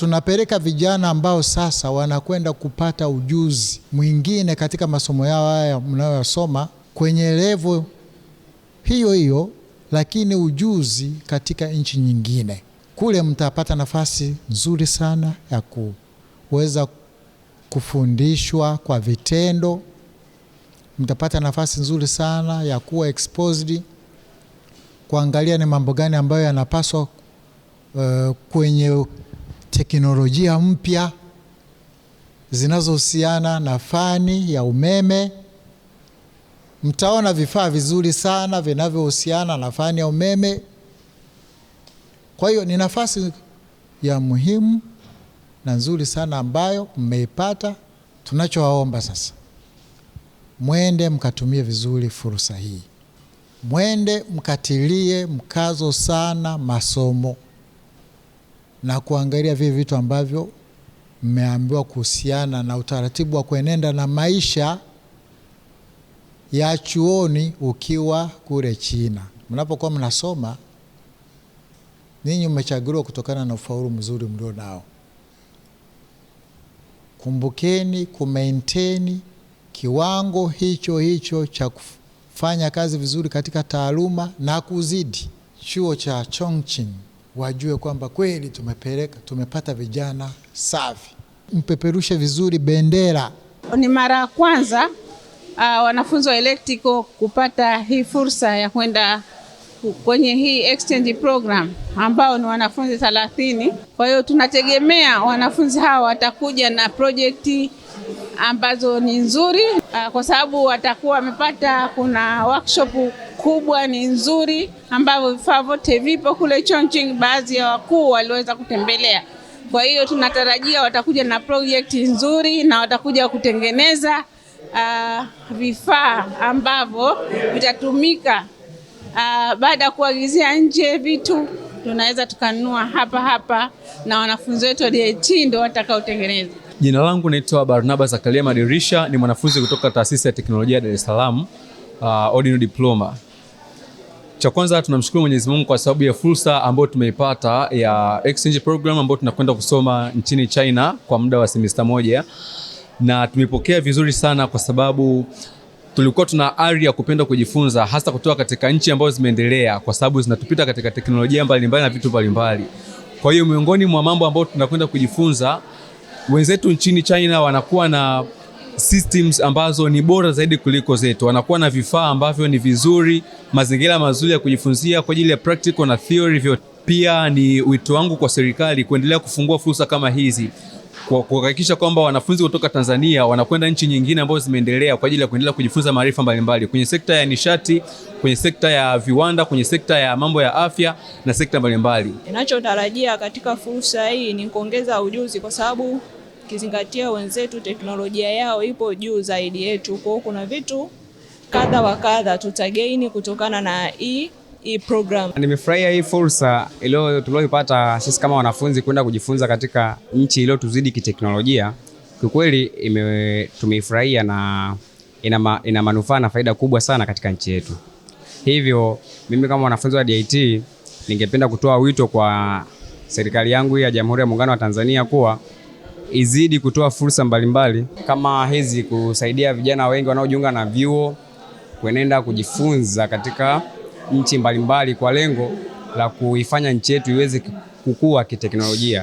tunapeleka vijana ambao sasa wanakwenda kupata ujuzi mwingine katika masomo yao haya mnayosoma kwenye level hiyo hiyo, lakini ujuzi katika nchi nyingine. Kule mtapata nafasi nzuri sana ya kuweza kufundishwa kwa vitendo. Mtapata nafasi nzuri sana ya kuwa exposed, kuangalia ni mambo gani ambayo yanapaswa kwenye teknolojia mpya zinazohusiana na fani ya umeme. Mtaona vifaa vizuri sana vinavyohusiana na fani ya umeme. Kwa hiyo ni nafasi ya muhimu na nzuri sana ambayo mmeipata. Tunachowaomba sasa, mwende mkatumie vizuri fursa hii. Mwende mkatilie mkazo sana masomo na kuangalia vile vitu ambavyo mmeambiwa kuhusiana na utaratibu wa kuenenda na maisha ya chuoni ukiwa kule China. Mnapokuwa mnasoma, ninyi mmechaguliwa kutokana na ufaulu mzuri mlio nao. Kumbukeni kumaintain kiwango hicho cha kufanya kazi vizuri katika taaluma na kuzidi. Chuo cha Chongqing wajue kwamba kweli tumepata vijana safi. Mpeperushe vizuri bendera. Ni mara ya kwanza wanafunzi wa electrical kupata hii fursa ya kwenda kwenye hii exchange program ambao ni wanafunzi 30. Kwa hiyo tunategemea wanafunzi hawa watakuja na projekti ambazo ni nzuri, kwa sababu watakuwa wamepata, kuna workshop kubwa ni nzuri ambavyo vifaa vyote vipo kule Chongqing, baadhi ya wakuu waliweza kutembelea. Kwa hiyo tunatarajia watakuja na project nzuri na watakuja kutengeneza vifaa ambavyo vitatumika baada ya kuagizia nje vitu, tunaweza tukanunua hapa na wanafunzi wetu wa DIT ndio watakaotengeneza. Jina langu naitwa Barnaba Zakaria Madirisha, ni mwanafunzi kutoka Taasisi ya Teknolojia Dar es Salaam, Ordinary Diploma. Cha kwanza tunamshukuru Mwenyezi Mungu kwa sababu ya fursa ambayo tumeipata ya exchange program ambayo tunakwenda kusoma nchini China kwa muda wa semester moja, na tumepokea vizuri sana kwa sababu tulikuwa tuna ari ya kupenda kujifunza hasa kutoka katika nchi ambazo zimeendelea, kwa sababu zinatupita katika teknolojia mbalimbali na vitu mbalimbali. Kwa hiyo miongoni mwa mambo ambayo tunakwenda kujifunza, wenzetu nchini China wanakuwa na systems ambazo ni bora zaidi kuliko zetu. Wanakuwa na vifaa ambavyo ni vizuri, mazingira mazuri ya kujifunzia kwa ajili ya practical na theory vyote. Pia ni wito wangu kwa serikali kuendelea kufungua fursa kama hizi, kwa kuhakikisha kwamba wanafunzi kutoka Tanzania wanakwenda nchi nyingine ambazo zimeendelea kwa ajili ya kuendelea kujifunza maarifa mbalimbali kwenye sekta ya nishati, kwenye sekta ya viwanda, kwenye sekta ya mambo ya afya na sekta mbalimbali. Ninachotarajia katika fursa hii ni kuongeza ujuzi, kwa sababu kizingatia wenzetu teknolojia yao ipo juu zaidi yetu. Kwa kuna vitu kadha wa kadha tutagaini kutokana na hii program. Nimefurahia hii fursa ile tuliyopata sisi kama wanafunzi kwenda kujifunza katika nchi ile tuzidi kiteknolojia. Kwa kweli tumeifurahia na ina manufaa na faida kubwa sana katika nchi yetu. Hivyo mimi kama wanafunzi wa DIT ningependa kutoa wito kwa serikali yangu ya Jamhuri ya Muungano wa Tanzania kuwa izidi kutoa fursa mbalimbali kama hizi, kusaidia vijana wengi wanaojiunga na vyuo kuenenda kujifunza katika nchi mbalimbali kwa lengo la kuifanya nchi yetu iweze kukua kiteknolojia.